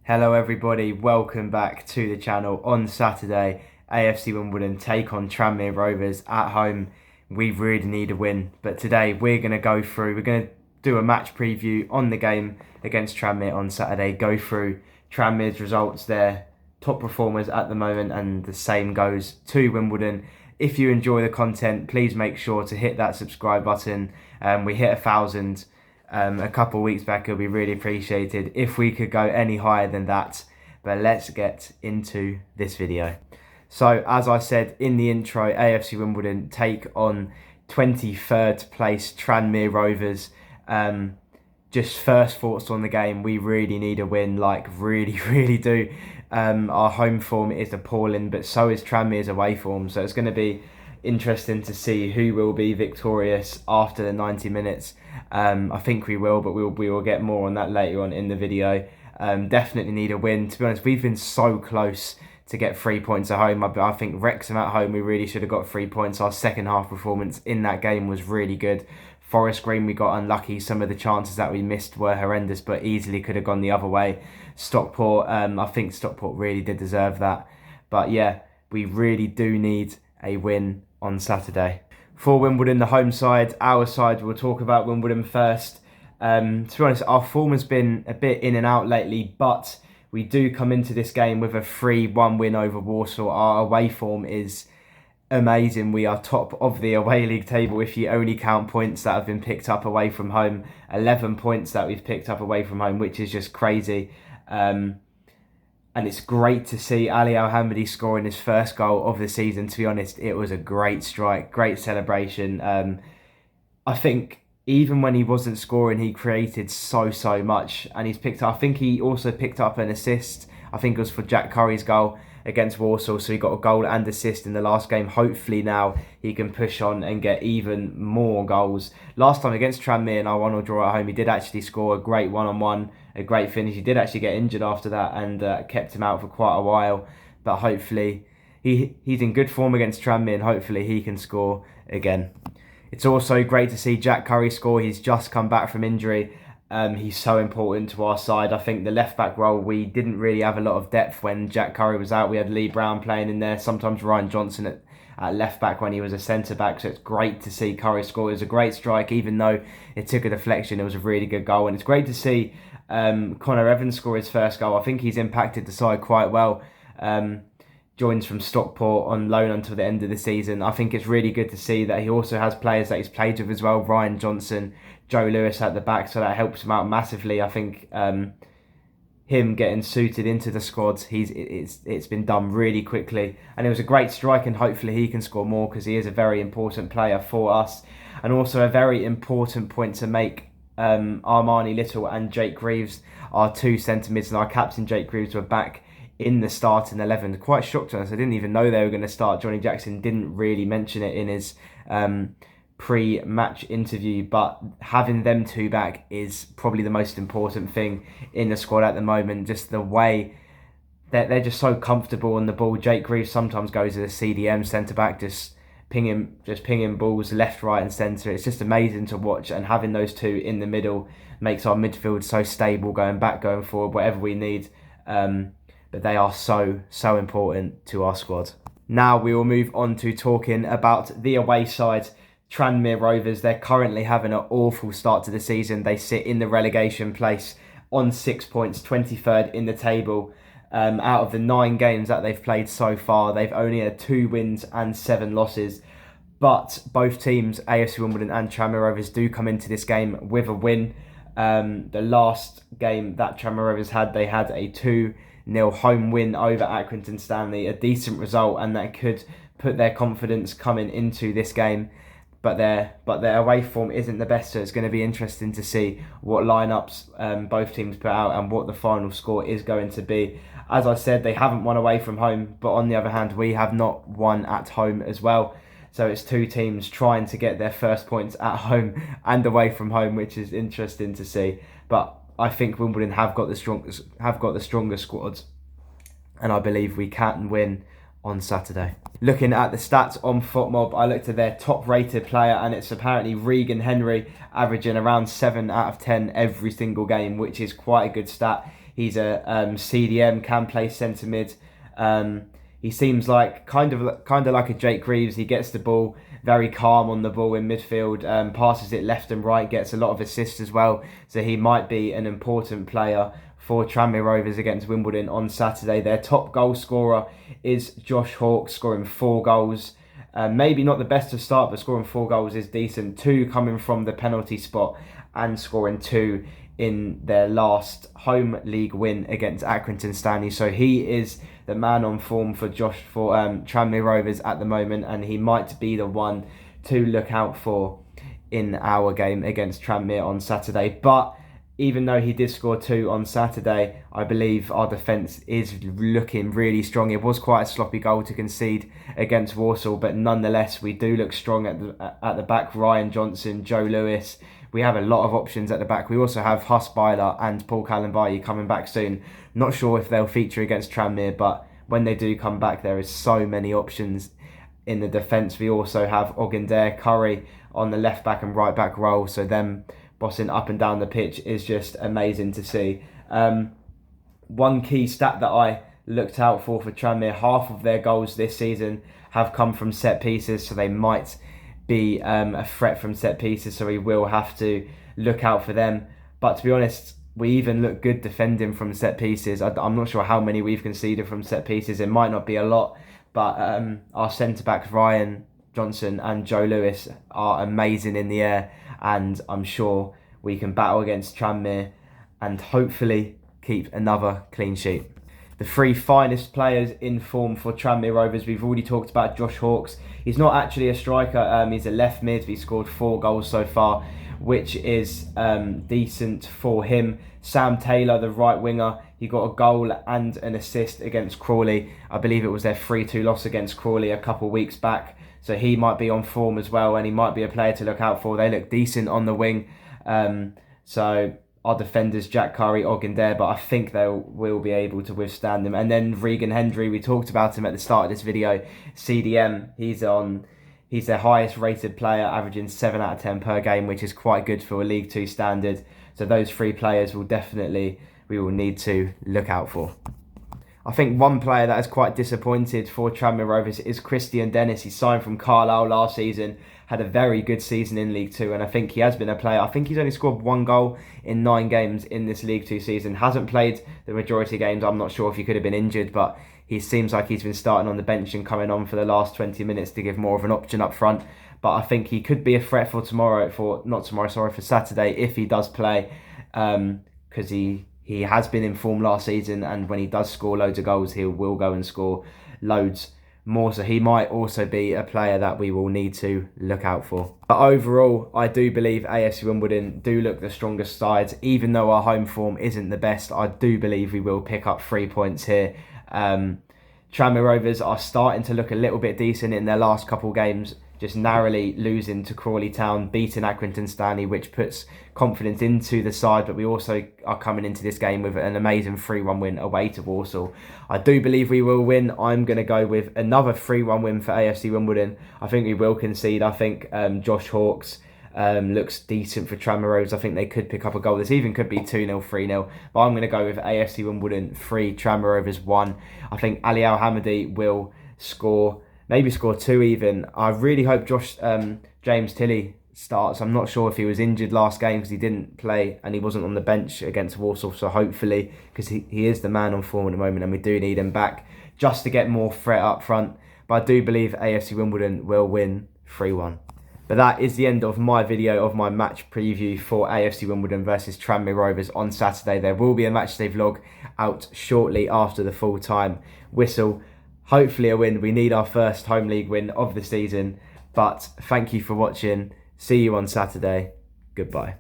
Hello everybody, welcome back to the channel. On Saturday, AFC Wimbledon take on Tranmere Rovers at home. We really need a win, but today we're going to do a match preview on the game against Tranmere on Saturday, go through Tranmere's results, their top performers at the moment, and the same goes to Wimbledon. If you enjoy the content, please make sure to hit that subscribe button. We hit 1,000 a couple of weeks back. It'll be really appreciated if we could go any higher than that. But let's get into this video. So as I said in the intro, AFC Wimbledon take on 23rd place Tranmere Rovers. Just first thoughts on the game, we really need a win, like really do. Our home form is appalling, but so is Tranmere's away form. So it's going to be interesting to see who will be victorious after the 90 minutes. I think we will, but we will get more on that later on in the video. Definitely need a win. To be honest, we've been so close to get 3 points at home. I think Wrexham at home, we really should have got 3 points. Our second half performance in that game was really good. Forest Green, we got unlucky. Some of the chances that we missed were horrendous, but easily could have gone the other way. Stockport, I think Stockport really did deserve that. But yeah, we really do need a win on Saturday. For Wimbledon, the home side, our side, we'll talk about Wimbledon first. To be honest, our form has been a bit in and out lately, but we do come into this game with a 3-1 win over Warsaw. Our away form is amazing. We are top of the away league table if you only count points that have been picked up away from home. 11 points that we've picked up away from home, which is just crazy. And it's great to see Ali Al-Hamdi scoring his first goal of the season. To be honest, it was a great strike, great celebration. I think even when he wasn't scoring, he created so much. And I think he also picked up an assist. I think it was for Jack Curry's goal against Warsaw. So he got a goal and assist in the last game. Hopefully now he can push on and get even more goals. Last time against Tranmere in our 1-1 draw at home, he did actually score a great one-on-one, a great finish. He did actually get injured after that and kept him out for quite a while. But hopefully he's in good form against Tranmere and hopefully he can score again. It's also great to see Jack Curry score. He's just come back from injury. He's so important to our side. I think the left-back role, we didn't really have a lot of depth when Jack Curry was out. We had Lee Brown playing in there, sometimes Ryan Johnson at left-back when he was a centre-back. So it's great to see Curry score. It was a great strike, even though it took a deflection. It was a really good goal. And it's great to see Connor Evans score his first goal. I think he's impacted the side quite well. Joins from Stockport on loan until the end of the season. I think it's really good to see that he also has players that he's played with as well. Ryan Johnson, Joe Lewis at the back, so that helps him out massively. I think him getting suited into the squad, it's been done really quickly. And it was a great strike, and hopefully he can score more because he is a very important player for us. And also a very important point to make, Armani Little and Jake Greaves, our two centre mids, and our captain Jake Greaves were back in the starting 11. Quite shocked on us. I didn't even know they were going to start. Johnny Jackson didn't really mention it in his pre-match interview, but having them two back is probably the most important thing in the squad at the moment. Just the way that they're just so comfortable on the ball. Jake Greaves sometimes goes as a CDM centre-back, just pinging balls left, right and centre. It's just amazing to watch, and having those two in the middle makes our midfield so stable, going back, going forward, whatever we need. But they are so important to our squad. Now we will move on to talking about the away side, Tranmere Rovers. They're currently having an awful start to the season. They sit in the relegation place on 6 points, 23rd in the table. Out of the 9 games that they've played so far, they've only had 2 wins and 7 losses. But both teams, AFC Wimbledon and Tranmere Rovers, do come into this game with a win. The last game that Tranmere Rovers had, they had a 2-0 home win over Accrington Stanley, a decent result, and that could put their confidence coming into this game. But their away form isn't the best, so it's going to be interesting to see what lineups both teams put out and what the final score is going to be. As I said, they haven't won away from home, but on the other hand, we have not won at home as well. So it's two teams trying to get their first points at home and away from home, which is interesting to see. But I think Wimbledon have got the stronger squads, and I believe we can win on Saturday. Looking at the stats on FotMob, I looked at their top rated player, and it's apparently Regan Henry, averaging around 7 out of 10 every single game, which is quite a good stat. He's a CDM, can play centre mid. He seems like kind of like a Jake Reeves. He gets the ball very calm on the ball in midfield, passes it left and right, gets a lot of assists as well. So he might be an important player for Tranmere Rovers against Wimbledon on Saturday. Their top goal scorer is Josh Hawkes, scoring 4 goals. Maybe not the best to start, but scoring 4 goals is decent. 2 coming from the penalty spot and scoring 2 in their last home league win against Accrington Stanley. So he is the man on form for Tranmere Rovers at the moment, and he might be the one to look out for in our game against Tranmere on Saturday. But even though he did score 2 on Saturday, I believe our defence is looking really strong. It was quite a sloppy goal to concede against Walsall, but nonetheless, we do look strong at the back. Ryan Johnson, Joe Lewis. We have a lot of options at the back. We also have Huss Byler and Paul Callenbayi coming back soon. Not sure if they'll feature against Tranmere, but when they do come back, there is so many options in the defence. We also have Ogundare, Curry on the left back and right back role. So them bossing up and down the pitch is just amazing to see. One key stat that I looked out for Tranmere, half of their goals this season have come from set pieces, so they might be a threat from set pieces, so we will have to look out for them. But to be honest, we even look good defending from set pieces. I'm not sure how many we've conceded from set pieces. It might not be a lot, but our centre-backs Ryan Johnson and Joe Lewis are amazing in the air, and I'm sure we can battle against Tranmere and hopefully keep another clean sheet. The 3 finest players in form for Tranmere Rovers, we've already talked about Josh Hawkes. He's not actually a striker, he's a left mid. He scored 4 goals so far, which is decent for him. Sam Taylor, the right winger, he got a goal and an assist against Crawley. I believe it was their 3-2 loss against Crawley a couple of weeks back. So he might be on form as well, and he might be a player to look out for. They look decent on the wing. So our defenders, Jack Curry, Ogundare, but I think they will be able to withstand them. And then Regan Hendry, we talked about him at the start of this video. CDM, he's their highest rated player, averaging 7 out of 10 per game, which is quite good for a League 2 standard. So those 3 players we will need to look out for. I think one player that is quite disappointed for Tranmere Rovers is Christian Dennis. He signed from Carlisle last season, had a very good season in League 2, and I think he has been a player. I think he's only scored 1 goal in 9 games in this League 2 season. Hasn't played the majority of games. I'm not sure if he could have been injured, but he seems like he's been starting on the bench and coming on for the last 20 minutes to give more of an option up front. But I think he could be a threat for for Saturday if he does play, because he has been in form last season, and when he does score loads of goals, he will go and score loads more. So he might also be a player that we will need to look out for. But overall, I do believe AFC Wimbledon do look the strongest sides. Even though our home form isn't the best, I do believe we will pick up 3 points here. Tranmere Rovers are starting to look a little bit decent in their last couple games, just narrowly losing to Crawley Town, beating Accrington Stanley, which puts confidence into the side. But we also are coming into this game with an amazing 3-1 win away to Walsall. I do believe we will win. I'm going to go with another 3-1 win for AFC Wimbledon. I think we will concede. I think Josh Hawkes looks decent for Tranmere Rovers. I think they could pick up a goal. This even could be 2-0, 3-0. But I'm going to go with AFC Wimbledon 3, Tranmere Rovers 1. I think Ali Al-Hamadi will score, maybe score 2 even. I really hope James Tilley starts. I'm not sure if he was injured last game because he didn't play and he wasn't on the bench against Walsall. So hopefully, because he is the man on form at the moment and we do need him back just to get more threat up front. But I do believe AFC Wimbledon will win 3-1. But that is the end of my video of my match preview for AFC Wimbledon versus Tranmere Rovers on Saturday. There will be a matchday vlog out shortly after the full-time whistle. Hopefully a win. We need our first home league win of the season. But thank you for watching. See you on Saturday. Goodbye.